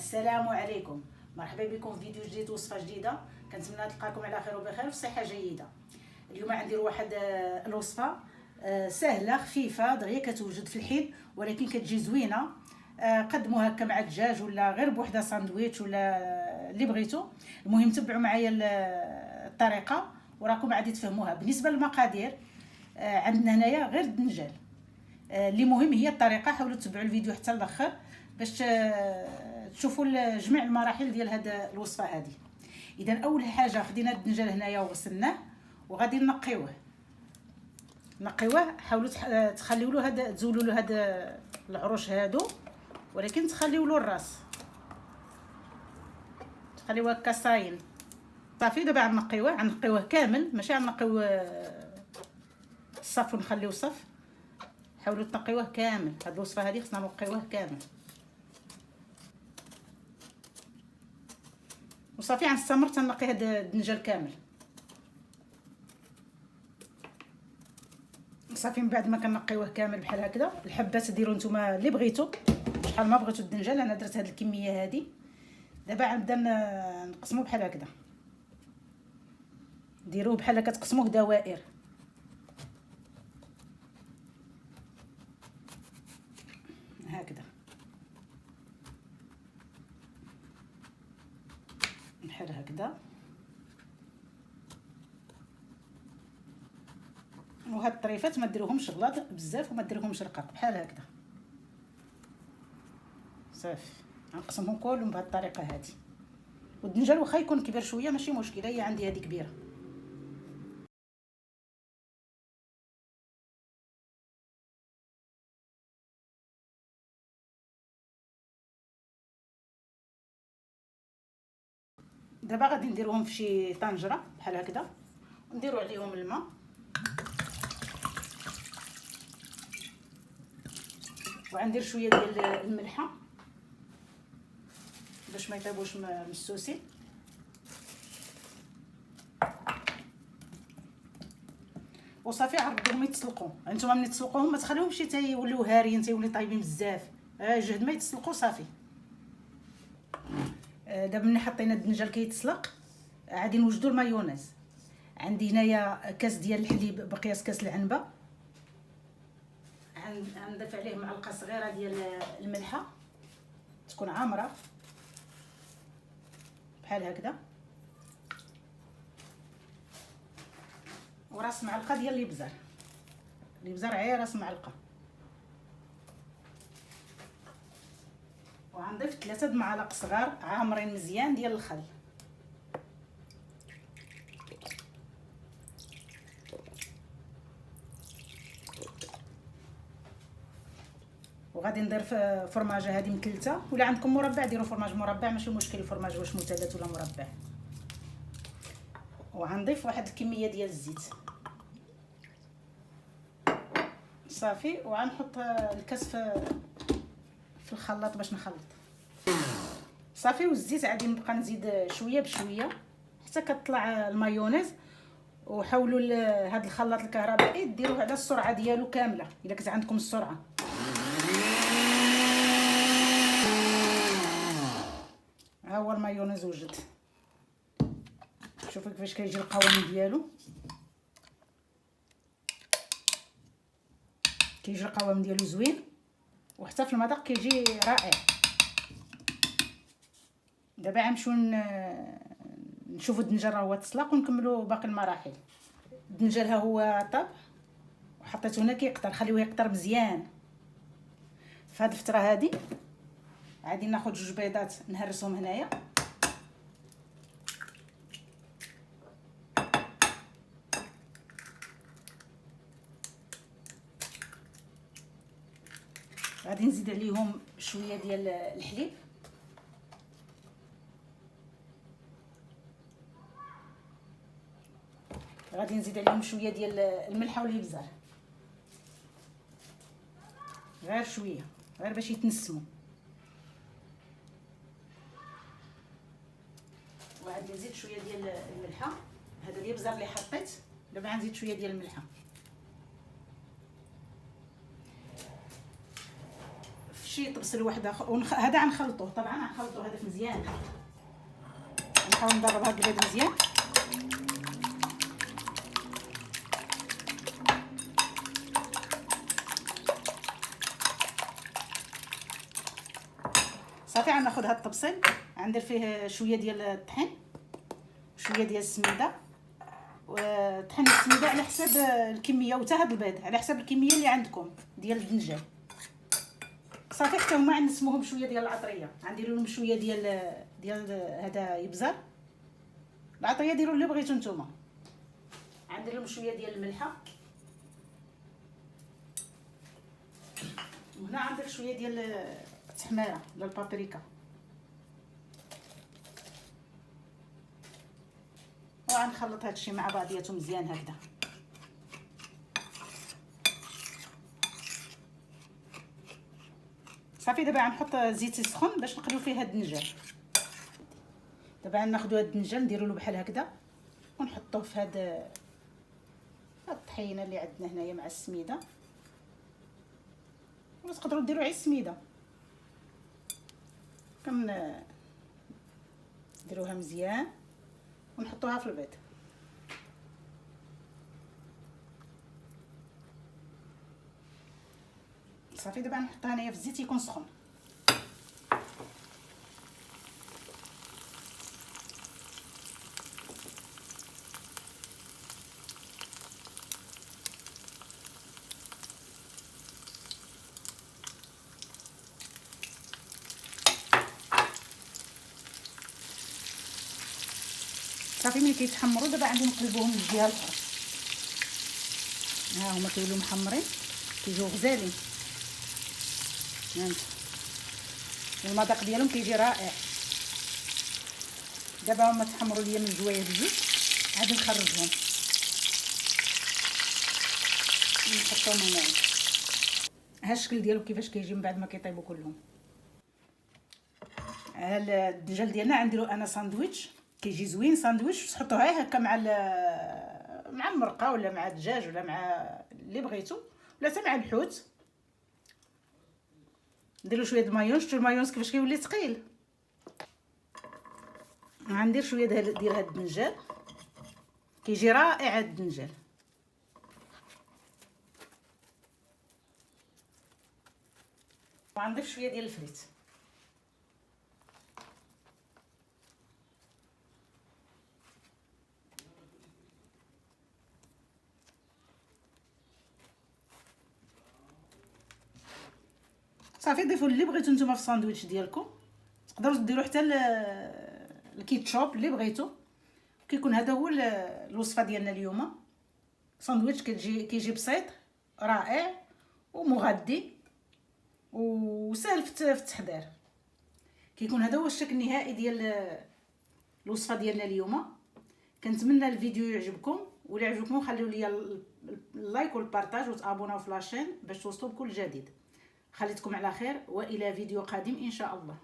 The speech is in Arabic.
السلام عليكم، مرحبا بكم في فيديو جديد وصفه جديده. كنتمنى تلقاكم على خير وبخير وفي صحه جيده. اليوم غندير واحد الوصفه سهله خفيفه دغيا كتوجد في الحين، ولكن كتجي زوينه. قدموها هكا مع الدجاج ولا غير بوحده ساندويتش ولا اللي بغيتو. المهم تبعوا معايا الطريقه وراكم غادي تفهموها. بالنسبه للمقادير عندنا هنايا غير الدنجال. اللي مهم هي الطريقه. حاولوا تتبعوا الفيديو حتى الاخر باش تشوفوا جميع المراحل ديال هذه الوصفه هذه. اذا اول حاجه خدينا الدنجال هنايا وغسلناه وغادي نقيوه. حاولوا تخليوا له هذا، تزولوا له هذا العروش هادو، ولكن تخليوا له الراس، تخليوه هكا صاين. صافي دابا غنقيوه كامل، ماشي غنقيو الصف ونخليو صف. حاولوا تنقيوه كامل. هاد الوصفه هذه خصنا نقيوه كامل وصافي. غنستمر تنقي هذا الدنجال كامل. صافي من بعد ما كنقيوه كامل بحال هكذا، الحبات ديروا نتوما اللي بغيتو، شحال ما بغيتو الدنجال. انا درت هذه الكميه هذه. دابا غنبدا نقسمو بحال هكذا، ديروه بحال هكا، تقسموه دوائر. هكذا بحال هكذا. وهاد الطريفات ما ديروهمش غلاظ بزاف وما ديروهمش رقاق، بحال هكذا صافي. غنقسمهم كلهم بهاد الطريقه هذه. والدنجال واخا يكون كبير شويه ماشي مشكله، هي عندي هذه كبيره. دابا غادي نديروهم في شي طنجره بحال هكذا، ونديروا عليهم الماء وغندير شويه ديال الملحه باش ما يطيبوش مسوسين. وصافي عرضوهم يتسلقوا. انتما ملي تسلقوهم ما تخليوهمش تيوليو هاريين، تيوليو طايبين بزاف. جهد ما يتسلقوا صافي. دابا ملي حطينا الدنجال كيتسلق غادي نوجدوا المايونيز. عندي هنايا كاس ديال الحليب بقياس كاس العنبه. غنضيف عليه معلقه صغيره ديال الملحه تكون عامره بحال هكذا، وراس معلقه ديال الابزار عير راس معلقه. وغنضيف 3 معالق صغار عامرين مزيان ديال الخل. وغادي ندير فرماجه هذه مثلثه، ولا عندكم مربع ديروا فرماج مربع ماشي مشكل. الفرماج واش مثلث ولا مربع. وغنضيف واحد الكميه ديال الزيت صافي. وغنحط الكاس في الخلاط باش نخلط صافي. والزيت غادي نبقى نزيد شويه بشويه حتى كتطلع المايونيز. وحاولوا هذا الخلاط الكهربائي ديروه على السرعه ديالو كامله الا كانت عندكم السرعه. ها هو المايونيز وجد. شوفوا كيفاش كيجي القوام ديالو، كيجي القوام ديالو زوين، وحتى في المذاق كيجي رائع. دابا غنمشيو نشوفوا الدنجال راه هو تسلق ونكملوا باقي المراحل. الدنجال ها هو طاب وحطيته هنا كيقطر. خليوه يقطر مزيان. في هذه الفتره هذه غادي ناخذ 2 بيضات نهرسهم هنايا. غادي نزيد عليهم شويه ديال الحليب. غادي نزيد عليهم شويه ديال الملحه والابزار، غير شويه غير باش يتنسموا. وغادي نزيد شويه ديال الملحه. هذا الابزار اللي حطيت، دابا غنزيد شويه ديال الملحه. يمشي يطبسل واحد اخر. هذا غنخلطوه طبعا، غنخلطوه هذاك مزيان، نحاول نضرب هاد البيض مزيان. صافي غناخذ هاد الطبسيل، غندير فيه شويه ديال الطحين، شويه ديال السميده، وطحين السميده على حساب الكميه، وتا هاد البيض على حساب الكميه اللي عندكم ديال الدنجال. صافي حتى هما غنسموهم شويه ديال العطريه، غندير لهم شويه ديال هذا يبزر العطريه، ديروا اللي بغيتو نتوما. غندير لهم شويه ديال الملحه، وهنا غندير شويه ديال التحميره ولا البابريكا، وغنخلط هادشي مع بعضياتو مزيان هكذا. صافي دابا غنحط زيت يسخن باش نقليو فيه هاد الدنجال. دابا غناخدو هاد الدنجال نديرو له بحال هكذا، ونحطوه في هاد الطحينه اللي عندنا هنايا مع السميده، ولا تقدروا ديروا غير السميده. نديروها مزيان ونحطوها في البيض. صافي دابا نحطها هنايا في الزيت يكون سخون. صافي ملي كيتحمروا دابا عندي نقلبوهم للجهه الاخرى. ها هما كيوليو محمرين، كيجيو غزالين، هانت المذاق ديالهم كيجي رائع. دابا هما تحمروا ليا من الجوايه بزاف، عاد نخرجهم نحطهم هنايا. ها الشكل ديالو كيفاش كيجي من بعد ما كيطيبوا كلهم. ها الدجاج ديالنا غنديرو انا ساندويتش، كيجي زوين ساندويتش، تحطوه غير هكا مع المرقه ولا مع الدجاج ولا مع اللي بغيتو، ولا حتى مع الحوت. نديرو شويه د المايونيز، شفتوا المايونيز كيفاش كيولي ثقيل. غندير شويه ديال هاد الدنجال، كيجي رائع هاد الدنجال. وغنضيف شويه ديال الفريت. صافي ضيفوا اللي بغيتو نتوما في الساندويتش ديالكم، تقدروا ديروا حتى الكيتشوب اللي بغيتو. كيكون هذا هو الوصفه ديالنا اليوم. ساندويتش كيجي بسيط رائع ومغذي وسهل في التحضير. كيكون هذا هو الشكل النهائي ديال الوصفه ديالنا اليوم. كنتمنى الفيديو يعجبكم، ولا عجبكم خليو لي اللايك والبارطاج وتابوناو في لاشين باش توصلوا بكل جديد. خليتكم على خير، والى فيديو قادم ان شاء الله.